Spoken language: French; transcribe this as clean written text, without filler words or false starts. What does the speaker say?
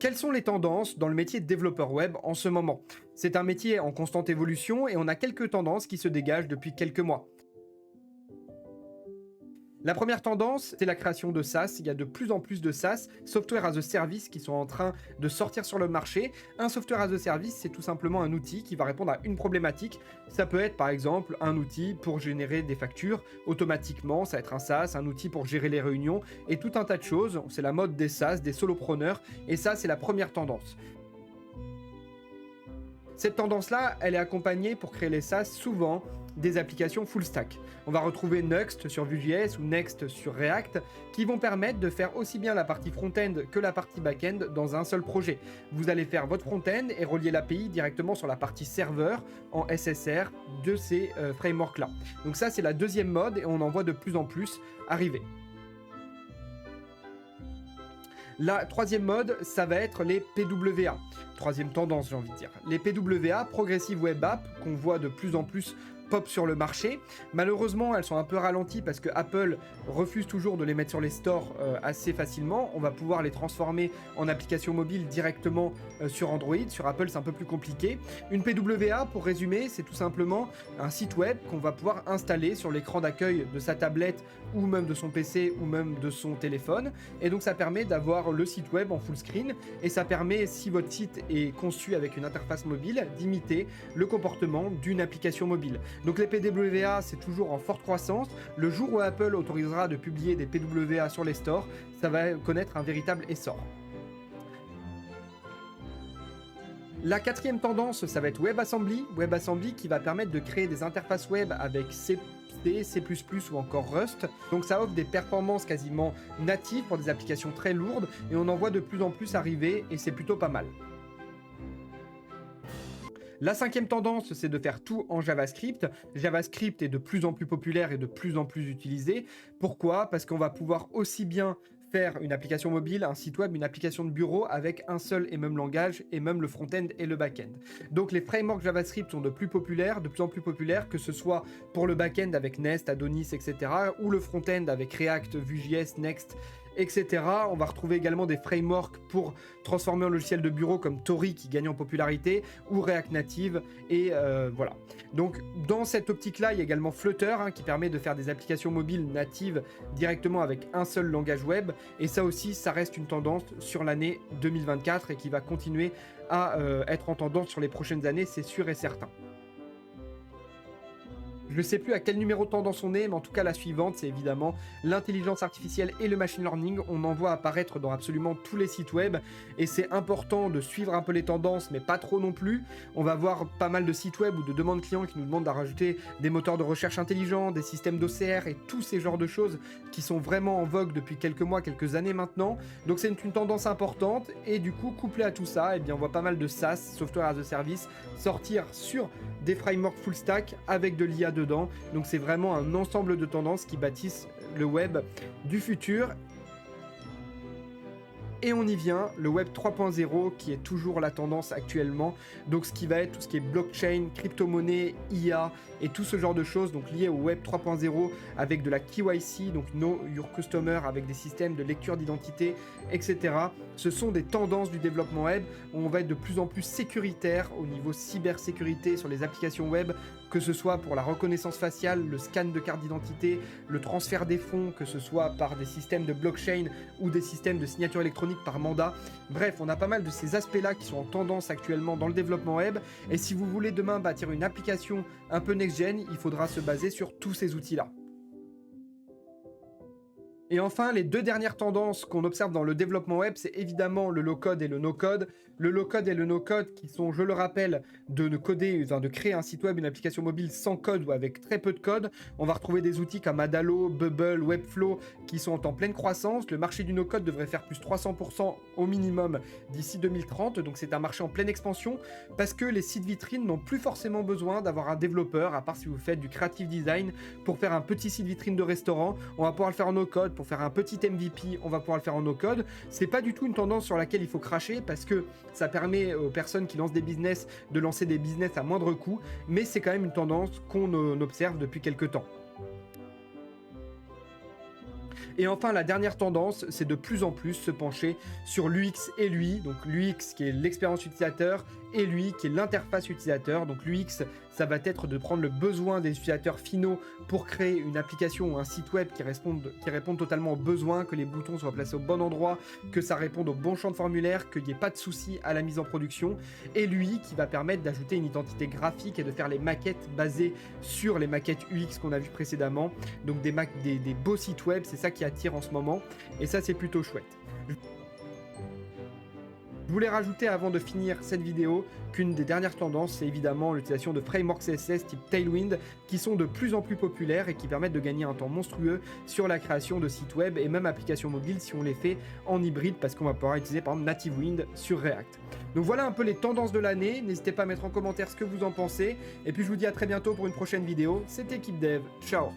quelles sont les tendances dans le métier de développeur web en ce moment? C'est un métier en constante évolution et on a quelques tendances qui se dégagent depuis quelques mois. La première tendance, c'est la création de SaaS. Il y a de plus en plus de SaaS, Software as a Service, qui sont en train de sortir sur le marché. Un Software as a Service, c'est tout simplement un outil qui va répondre à une problématique. Ça peut être par exemple un outil pour générer des factures automatiquement, ça va être un SaaS, un outil pour gérer les réunions et tout un tas de choses. C'est la mode des SaaS, des solopreneurs, et ça, c'est la première tendance. Cette tendance-là, elle est accompagnée pour créer les SaaS souvent des applications full stack. On va retrouver Nuxt sur Vue.js ou Next sur React qui vont permettre de faire aussi bien la partie front-end que la partie back-end dans un seul projet. Vous allez faire votre front-end et relier l'API directement sur la partie serveur en SSR de ces frameworks-là. Donc ça, c'est la deuxième mode et on en voit de plus en plus arriver. La troisième mode, ça va être les PWA. Troisième tendance, j'ai envie de dire. Les PWA, Progressive Web App, qu'on voit de plus en plus pop sur le marché. Malheureusement, elles sont un peu ralenties parce que Apple refuse toujours de les mettre sur les stores assez facilement. On va pouvoir les transformer en applications mobiles directement sur Android. Sur Apple, c'est un peu plus compliqué. Une PWA, pour résumer, c'est tout simplement un site web qu'on va pouvoir installer sur l'écran d'accueil de sa tablette ou même de son PC ou même de son téléphone. Et donc, ça permet d'avoir le site web en full screen et ça permet, si votre site est conçu avec une interface mobile, d'imiter le comportement d'une application mobile. Donc les PWA, c'est toujours en forte croissance. Le jour où Apple autorisera de publier des PWA sur les stores, ça va connaître un véritable essor. La quatrième tendance, ça va être WebAssembly. WebAssembly qui va permettre de créer des interfaces web avec C, C++ ou encore Rust. Donc ça offre des performances quasiment natives pour des applications très lourdes et on en voit de plus en plus arriver et c'est plutôt pas mal. La cinquième tendance, c'est de faire tout en JavaScript. JavaScript est de plus en plus populaire et de plus en plus utilisé. Pourquoi? Parce qu'on va pouvoir aussi bien faire une application mobile, un site web, une application de bureau avec un seul et même langage et même le front-end et le back-end. Donc les frameworks JavaScript sont de plus en plus populaires, que ce soit pour le back-end avec Nest, Adonis, etc. ou le front-end avec React, Vue.js, Next, etc. On va retrouver également des frameworks pour transformer un logiciel de bureau comme Tori qui gagne en popularité ou React Native et voilà. Donc dans cette optique-là, il y a également Flutter qui permet de faire des applications mobiles natives directement avec un seul langage web et ça aussi, ça reste une tendance sur l'année 2024 et qui va continuer à être en tendance sur les prochaines années, c'est sûr et certain. Je ne sais plus à quel numéro de tendance on est, mais en tout cas la suivante, c'est évidemment l'intelligence artificielle et le machine learning. On en voit apparaître dans absolument tous les sites web et c'est important de suivre un peu les tendances, mais pas trop non plus. On va voir pas mal de sites web ou de demandes clients qui nous demandent de rajouter des moteurs de recherche intelligents, des systèmes d'OCR et tous ces genres de choses qui sont vraiment en vogue depuis quelques mois, quelques années maintenant. Donc c'est une tendance importante et du coup, couplé à tout ça, eh bien, on voit pas mal de SaaS, Software as a Service, sortir sur des frameworks full stack avec de l'IA dedans. Donc c'est vraiment un ensemble de tendances qui bâtissent le web du futur. Et on y vient, le web 3.0 qui est toujours la tendance actuellement. Donc ce qui va être tout ce qui est blockchain, crypto-monnaie, IA et tout ce genre de choses donc liées au web 3.0 avec de la KYC, donc Know Your Customer, avec des systèmes de lecture d'identité, etc. Ce sont des tendances du développement web où on va être de plus en plus sécuritaire au niveau cybersécurité sur les applications web, que ce soit pour la reconnaissance faciale, le scan de carte d'identité, le transfert des fonds, que ce soit par des systèmes de blockchain ou des systèmes de signature électronique par mandat. Bref, on a pas mal de ces aspects-là qui sont en tendance actuellement dans le développement web. Et si vous voulez demain bâtir une application un peu next-gen, il faudra se baser sur tous ces outils-là. Et enfin, les deux dernières tendances qu'on observe dans le développement web, c'est évidemment le low-code et le no-code. Le low-code et le no-code qui sont, je le rappelle, de créer un site web, une application mobile sans code ou avec très peu de code. On va retrouver des outils comme Adalo, Bubble, Webflow qui sont en pleine croissance. Le marché du no-code devrait faire plus 300% au minimum d'ici 2030. Donc c'est un marché en pleine expansion parce que les sites vitrines n'ont plus forcément besoin d'avoir un développeur, à part si vous faites du creative design, pour faire un petit site vitrine de restaurant. On va pouvoir le faire en no-code. Pour faire un petit MVP, on va pouvoir le faire en no-code. C'est pas du tout une tendance sur laquelle il faut cracher parce que ça permet aux personnes qui lancent des business de lancer des business à moindre coût, mais c'est quand même une tendance qu'on observe depuis quelques temps. Et enfin, la dernière tendance, c'est de plus en plus se pencher sur l'UX et l'UI. Donc l'UX qui est l'expérience utilisateur et l'UI qui est l'interface utilisateur. Donc l'UX, ça va être de prendre le besoin des utilisateurs finaux pour créer une application ou un site web qui répondent totalement aux besoins, que les boutons soient placés au bon endroit, que ça réponde au bon champ de formulaire, qu'il n'y ait pas de soucis à la mise en production. Et l'UI qui va permettre d'ajouter une identité graphique et de faire les maquettes basées sur les maquettes UX qu'on a vues précédemment. Donc des beaux sites web, c'est ça qui attire en ce moment. Et ça, c'est plutôt chouette. Je voulais rajouter avant de finir cette vidéo qu'une des dernières tendances, c'est évidemment l'utilisation de frameworks CSS type Tailwind qui sont de plus en plus populaires et qui permettent de gagner un temps monstrueux sur la création de sites web et même applications mobiles si on les fait en hybride parce qu'on va pouvoir utiliser par exemple Native Wind sur React. Donc voilà un peu les tendances de l'année. N'hésitez pas à mettre en commentaire ce que vous en pensez. Et puis je vous dis à très bientôt pour une prochaine vidéo. C'était Keep Dev. Ciao!